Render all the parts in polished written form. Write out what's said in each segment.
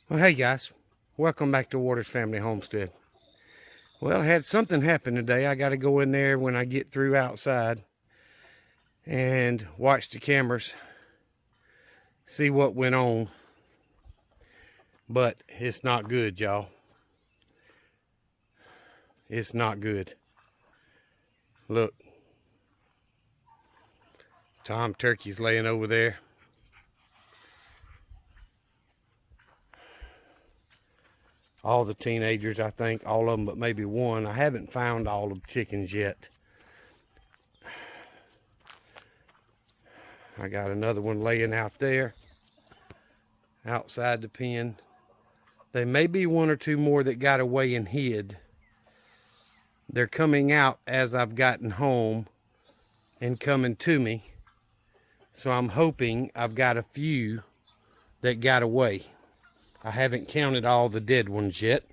Well, hey guys, welcome back to Waters Family Homestead. Well, I had something happen today. I got to go in there when I get through outside and watch the cameras, see what went on. But it's not good, y'all. It's not good. Look, Tom Turkey's laying over there. All the teenagers, I think, all of them, but maybe one. I haven't found all of the chickens yet. I got another one laying out there, outside the pen. There may be one or two more that got away and hid. They're coming out as I've gotten home and coming to me. So I'm hoping I've got a few that got away. I haven't counted all the dead ones yet.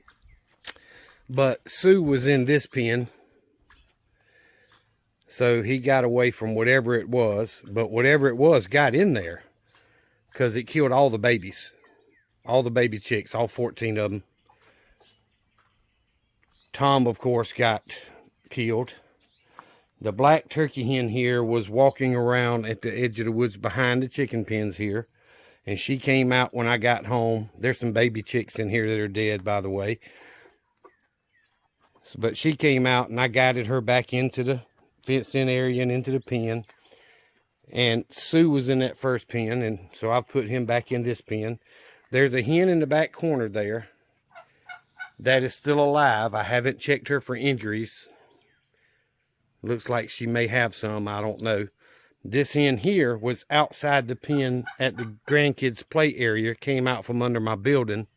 But Sue was in this pen. So he got away from whatever it was. But whatever it was got in there. Because it killed all the babies. All the baby chicks. All 14 of them. Tom, of course, got killed. The black turkey hen here was walking around at the edge of the woods behind the chicken pens here. And she came out when I got home. There's some baby chicks in here that are dead, by the way. So, but she came out and I guided her back into the fenced-in area and into the pen. And Sue was in that first pen, and so I've put him back in this pen. There's a hen in the back corner there that is still alive. I haven't checked her for injuries. Looks like she may have some, I don't know. This hen here was outside the pen at the grandkids' play area, came out from under my building.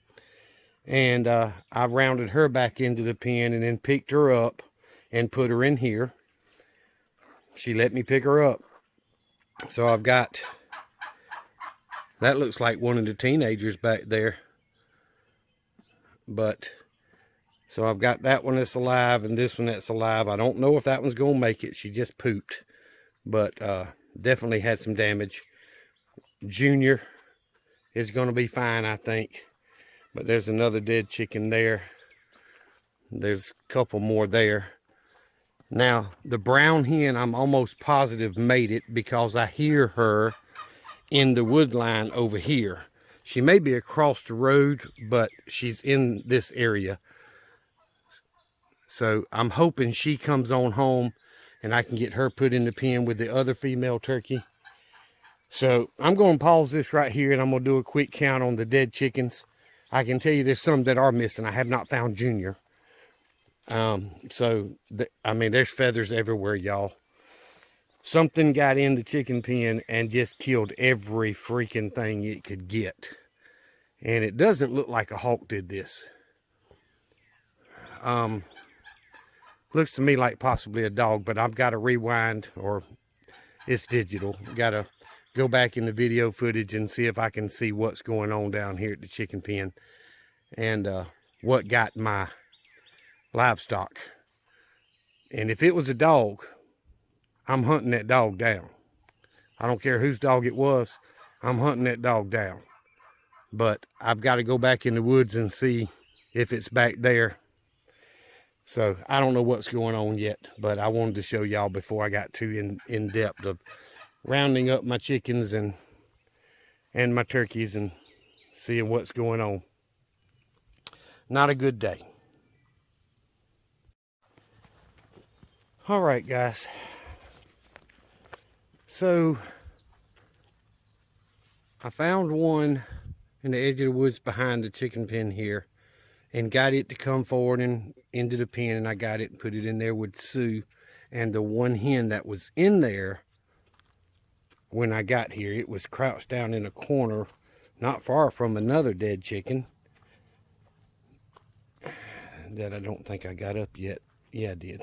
And I rounded her back into the pen and then picked her up and put her in here. She let me pick her up. So I've got, that looks like one of the teenagers back there. But, so I've got that one that's alive and this one that's alive. I don't know if that one's going to make it. She just pooped. But definitely had some damage. Junior is going to be fine, I think. But there's another dead chicken there. There's a couple more there. Now, the brown hen, I'm almost positive made it because I hear her in the wood line over here. She may be across the road, but she's in this area. So I'm hoping she comes on home and I can get her put in the pen with the other female turkey. So I'm going to pause this right here and I'm going to do a quick count on the dead chickens. I can tell you there's some that are missing. I have not found Junior. I mean, there's feathers everywhere, y'all. Something got in the chicken pen and just killed every freaking thing it could get. And it doesn't look like a hawk did this. Looks to me like possibly a dog, but I've got to rewind, or it's digital. Got to go back in the video footage and see if I can see what's going on down here at the chicken pen and what got my livestock. And if it was a dog, I'm hunting that dog down. I don't care whose dog it was, I'm hunting that dog down. But I've got to go back in the woods and see if it's back there. So I don't know what's going on yet, but I wanted to show y'all before I got too in depth of rounding up my chickens and my turkeys and seeing what's going on. Not a good day. All right, guys. So I found one in the edge of the woods behind the chicken pen here and got it to come forward and into the pen, and I got it and put it in there with Sue. And the one hen that was in there when I got here, it was crouched down in a corner not far from another dead chicken that I don't think I got up yet. Yeah, I did.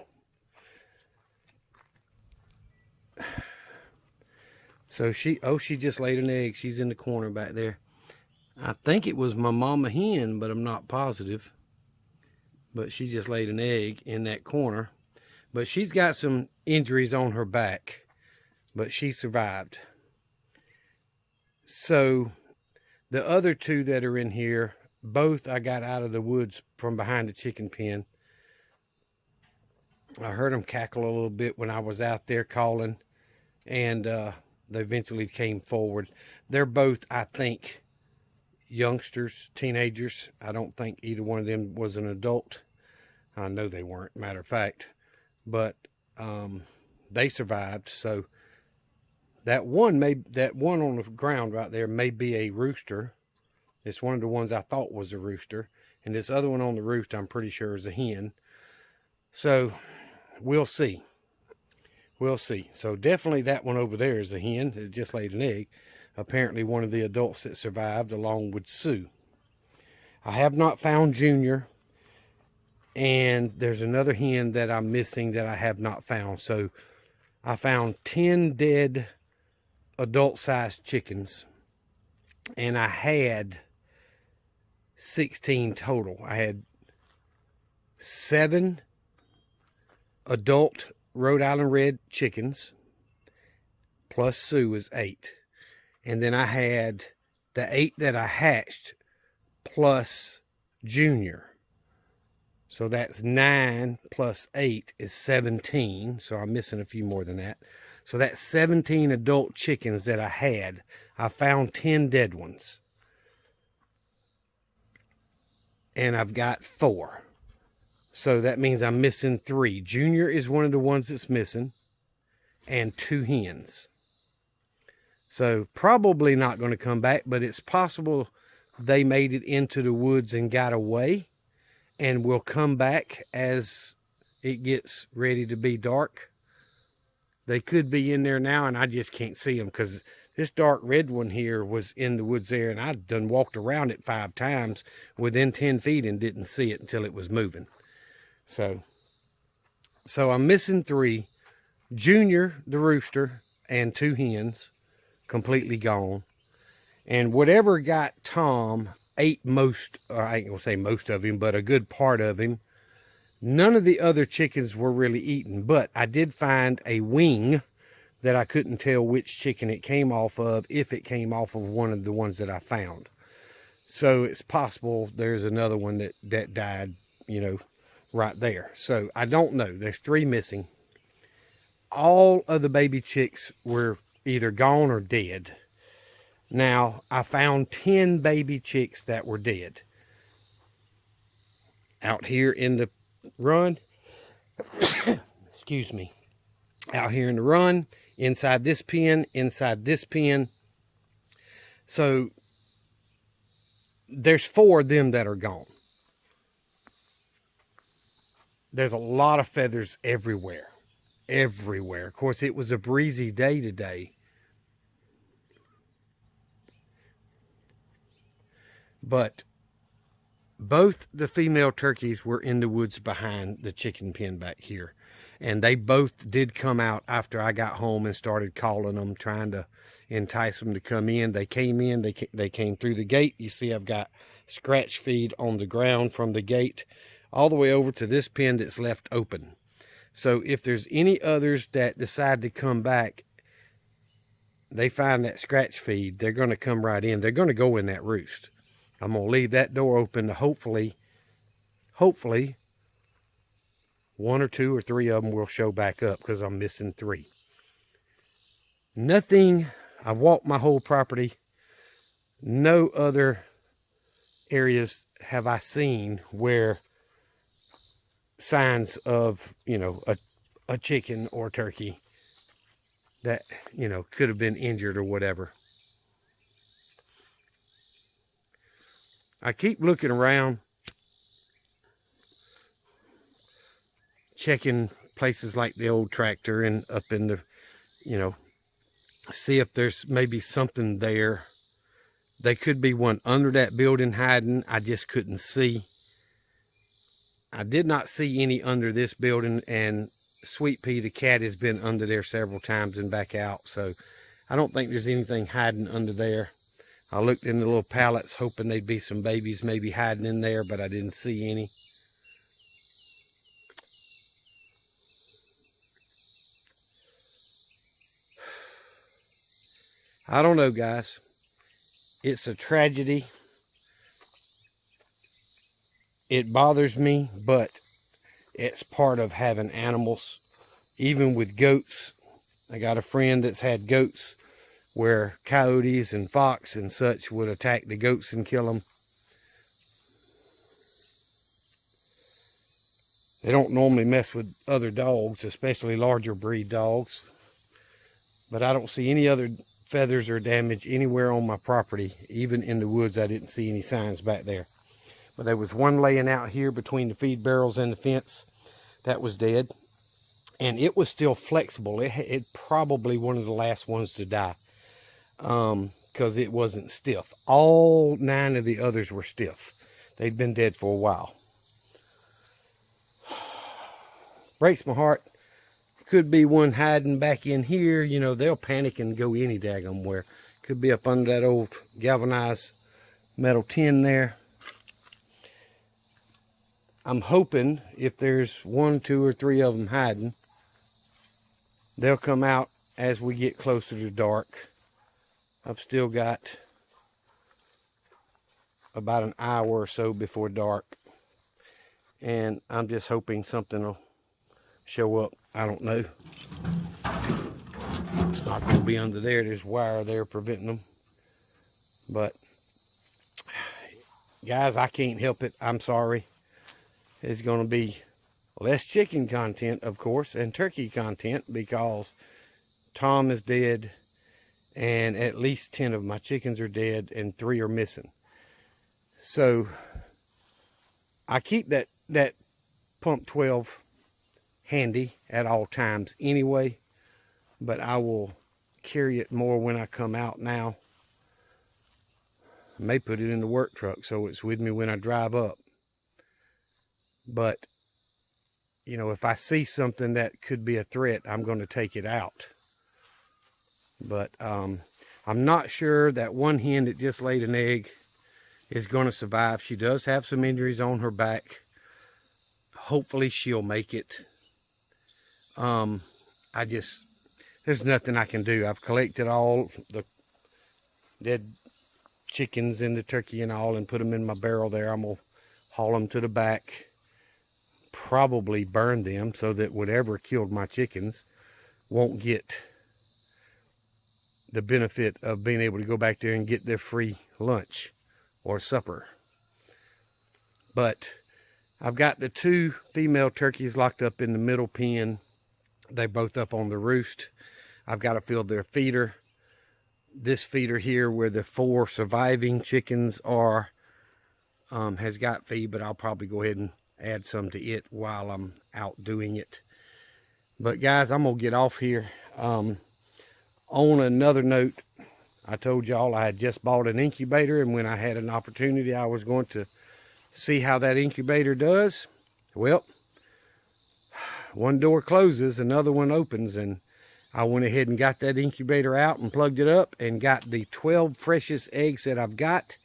So she just laid an egg. She's in the corner back there. I think it was my mama hen, but I'm not positive. But she just laid an egg in that corner. But she's got some injuries on her back, but she survived. So the other two that are in here, both I got out of the woods from behind the chicken pen. I heard them cackle a little bit when I was out there calling, and they eventually came forward. They're both, I think, youngsters, teenagers. I don't think either one of them was an adult. I know they weren't, matter of fact, but they survived. So that one on the ground right there may be a rooster. It's one of the ones I thought was a rooster, and this other one on the roost I'm pretty sure is a hen. So we'll see. We'll see. So definitely that one over there is a hen. It just laid an egg. Apparently one of the adults that survived along with Sue. I have not found Junior. And there's another hen that I'm missing that I have not found. So I found 10 dead adult-sized chickens. And I had 16 total. I had 7 adult Rhode Island Red chickens, plus Sue is 8. And then I had the 8 that I hatched, plus Junior. So that's 9 plus 8 is 17. So I'm missing a few more than that. So that's 17 adult chickens that I had. I found 10 dead ones. And I've got 4. So that means I'm missing 3. Junior is one of the ones that's missing. And 2 hens. So probably not going to come back, but it's possible they made it into the woods and got away. And will come back as it gets ready to be dark. They could be in there now, and I just can't see them because this dark red one here was in the woods there, and I done walked around it 5 times within 10 feet and didn't see it until it was moving. So I'm missing 3. Junior, the rooster, and 2 hens, completely gone. And whatever got Tom ate most, or I ain't gonna say most of him, but a good part of him. None of the other chickens were really eaten, but I did find a wing that I couldn't tell which chicken it came off of, if it came off of one of the ones that I found. So it's possible there's another one that died, you know, right there. So I don't know. There's 3 missing. All of the baby chicks were either gone or dead. Now, I found 10 baby chicks that were dead. Out here in the run. Excuse me. Out here in the run. Inside this pen. Inside this pen. So, there's 4 of them that are gone. There's a lot of feathers everywhere. Everywhere. Of course, it was a breezy day today. But both the female turkeys were in the woods behind the chicken pen back here. And they both did come out after I got home and started calling them, trying to entice them to come in. They came in, they came through the gate. You see I've got scratch feed on the ground from the gate all the way over to this pen that's left open. So if there's any others that decide to come back, they find that scratch feed, they're going to come right in. They're going to go in that roost. I'm going to leave that door open to hopefully 1 or 2 or 3 of them will show back up, because I'm missing 3. Nothing, I walked my whole property. No other areas have I seen where signs of, you know, a chicken or turkey that, you know, could have been injured or whatever. I keep looking around, checking places like the old tractor and up in the, you know, see if there's maybe something there. They could be one under that building hiding. I just couldn't see. I did not see any under this building, and Sweet Pea the cat has been under there several times and back out. So I don't think there's anything hiding under there. I looked in the little pallets hoping there'd be some babies maybe hiding in there, but I didn't see any. I don't know, guys. It's a tragedy. It bothers me, but it's part of having animals. Even with goats, I got a friend that's had goats where coyotes and fox and such would attack the goats and kill them. They don't normally mess with other dogs, especially larger breed dogs. But I don't see any other feathers or damage anywhere on my property. Even in the woods, I didn't see any signs back there. But there was one laying out here between the feed barrels and the fence that was dead. And it was still flexible. It probably one of the last ones to die. Because it wasn't stiff. All 9 of the others were stiff. They'd been dead for a while. Breaks my heart. Could be one hiding back in here. You know, they'll panic and go any daggum where. Could be up under that old galvanized metal tin there. I'm hoping if there's 1, 2, or 3 of them hiding, they'll come out as we get closer to dark. I've still got about an hour or so before dark. And I'm just hoping something will show up. I don't know. It's not going to be under there. There's wire there preventing them. But, guys, I can't help it. I'm sorry. It's going to be less chicken content, of course, and turkey content because Tom is dead and at least 10 of my chickens are dead and 3 are missing. So I keep that pump 12 handy at all times anyway, but I will carry it more when I come out now. I may put it in the work truck so it's with me when I drive up. But, you know, if I see something that could be a threat, I'm going to take it out. But I'm not sure that one hen that just laid an egg is going to survive. She does have some injuries on her back. Hopefully she'll make it. There's nothing I can do. I've collected all the dead chickens and the turkey and all and put them in my barrel there. I'm going to haul them to the back, probably burn them so that whatever killed my chickens won't get the benefit of being able to go back there and get their free lunch or supper. But I've got the 2 female turkeys locked up in the middle pen. They're both up on the roost. I've got to fill their feeder. This feeder here where the 4 surviving chickens are has got feed, but I'll probably go ahead and add some to it while I'm out doing it. But guys, I'm gonna get off here. On another note, I told y'all I had just bought an incubator, and when I had an opportunity I was going to see how that incubator does. Well, one door closes, another one opens, and I went ahead and got that incubator out and plugged it up and got the 12 freshest eggs that I've got.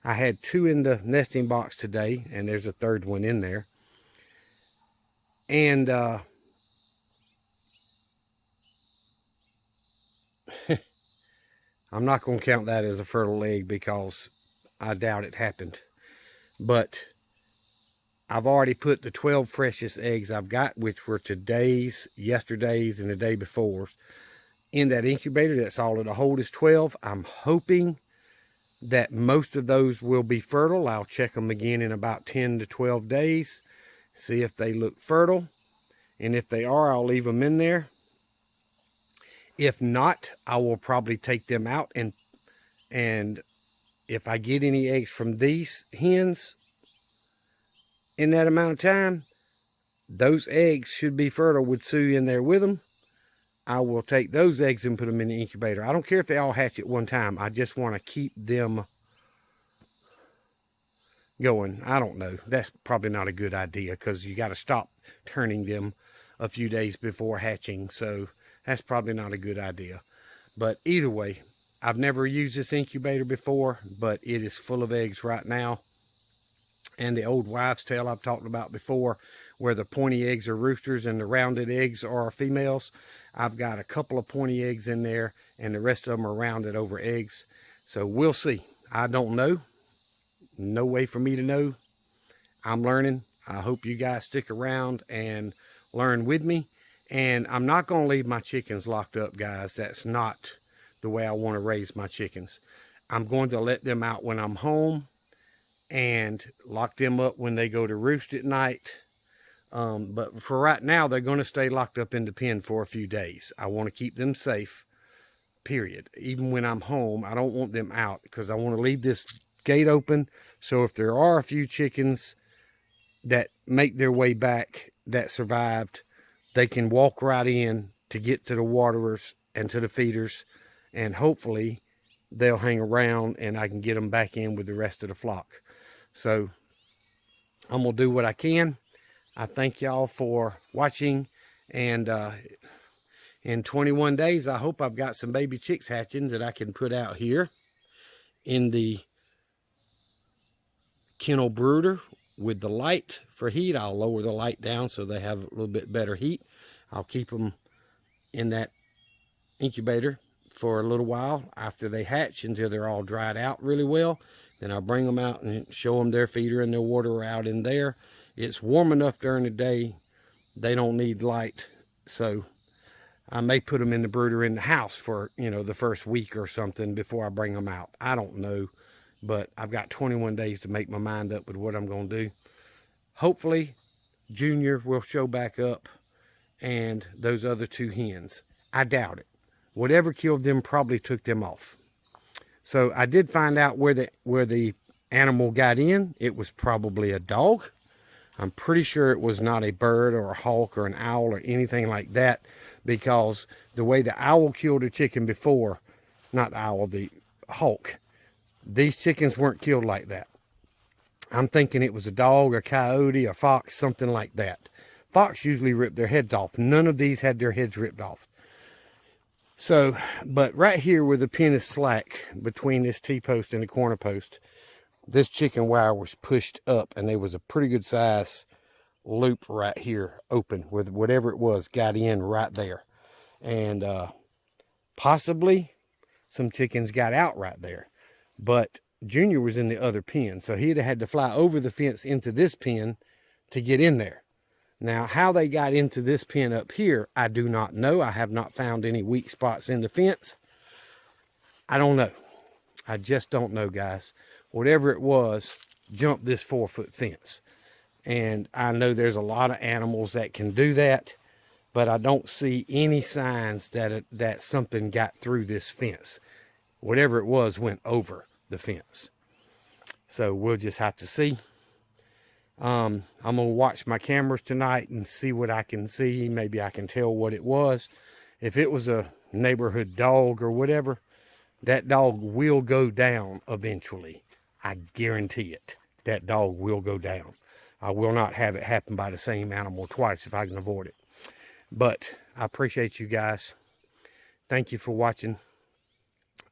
I had 2 in the nesting box today, and there's a 3rd one in there. And I'm not going to count that as a fertile egg because I doubt it happened. But I've already put the 12 freshest eggs I've got, which were today's, yesterday's, and the day before, in that incubator. That's all it'll hold is 12. I'm hoping that most of those will be fertile. I'll check them again in about 10 to 12 days, see if they look fertile. And if they are, I'll leave them in there. If not, I will probably take them out, and if I get any eggs from these hens in that amount of time, those eggs should be fertile with Sue in there with them. I will take those eggs and put them in the incubator. I don't care if they all hatch at one time. I just want to keep them going. I don't know. That's probably not a good idea because you got to stop turning them a few days before hatching. So that's probably not a good idea. But either way, I've never used this incubator before, but it is full of eggs right now. And the old wives' tale I've talked about before, where the pointy eggs are roosters and the rounded eggs are females. I've got a couple of pointy eggs in there, and the rest of them are rounded over eggs. So we'll see. I don't know. No way for me to know. I'm learning. I hope you guys stick around and learn with me. And I'm not going to leave my chickens locked up, guys. That's not the way I want to raise my chickens. I'm going to let them out when I'm home and lock them up when they go to roost at night. But for right now, they're going to stay locked up in the pen for a few days. I want to keep them safe, period. Even when I'm home, I don't want them out because I want to leave this gate open. So if there are a few chickens that make their way back that survived, they can walk right in to get to the waterers and to the feeders, and hopefully they'll hang around and I can get them back in with the rest of the flock. So I'm gonna do what I can. I thank y'all for watching, and in 21 days I hope I've got some baby chicks hatching that I can put out here in the kennel brooder with the light for heat. I'll lower the light down so they have a little bit better heat. I'll keep them in that incubator for a little while after they hatch until they're all dried out really well. Then I'll bring them out and show them their feeder and their water out in there. It's warm enough during the day. They don't need light. So I may put them in the brooder in the house for, you know, the first week or something before I bring them out. I don't know. But I've got 21 days to make my mind up with what I'm going to do. Hopefully, Junior will show back up and those other two hens. I doubt it. Whatever killed them probably took them off. So I did find out where the animal got in. It was probably a dog. I'm pretty sure it was not a bird or a hawk or an owl or anything like that, because the way the owl killed a chicken before, not the owl, the hawk, these chickens weren't killed like that. I'm thinking it was a dog, a coyote, a fox, something like that. Fox usually rip their heads off. None of these had their heads ripped off. So, but right here where the pen is slack between this T-post and the corner post, this chicken wire was pushed up, and there was a pretty good size loop right here open with whatever it was got in right there. And possibly some chickens got out right there. But Junior was in the other pen, so he'd have had to fly over the fence into this pen to get in there. Now, how they got into this pen up here, I do not know. I have not found any weak spots in the fence. I don't know. I just don't know, guys. Whatever it was, jumped this 4-foot fence. And I know there's a lot of animals that can do that, but I don't see any signs that something got through this fence. Whatever it was went over the fence. So we'll just have to see. I'm going to watch my cameras tonight and see what I can see. Maybe I can tell what it was. If it was a neighborhood dog or whatever, that dog will go down eventually. I guarantee it. That dog will go down. I will not have it happen by the same animal twice if I can avoid it. But I appreciate you guys. Thank you for watching.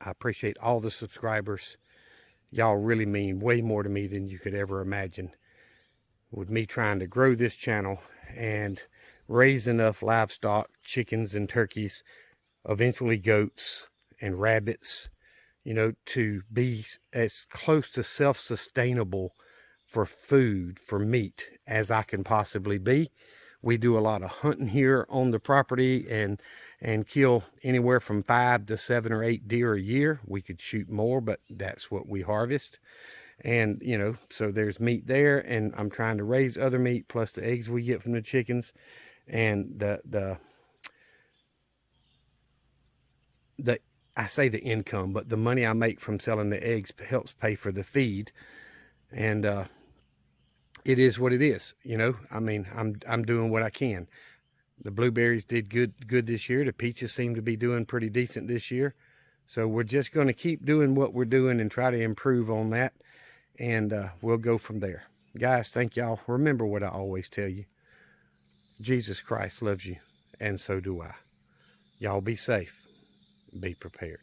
I appreciate all the subscribers. Y'all really mean way more to me than you could ever imagine. With me trying to grow this channel and raise enough livestock, chickens and turkeys, eventually goats and rabbits, you know, to be as close to self-sustainable for food, for meat, as I can possibly be. We do a lot of hunting here on the property and kill anywhere from 5 to 7 or 8 deer a year. We could shoot more, but that's what we harvest. And, you know, so there's meat there, and I'm trying to raise other meat plus the eggs we get from the chickens. And I say the income, but the money I make from selling the eggs helps pay for the feed. And it is what it is, you know. I mean, I'm doing what I can. The blueberries did good this year. The peaches seem to be doing pretty decent this year. So we're just going to keep doing what we're doing and try to improve on that. And we'll go from there. Guys, thank y'all. Remember what I always tell you. Jesus Christ loves you, and so do I. Y'all be safe. Be prepared.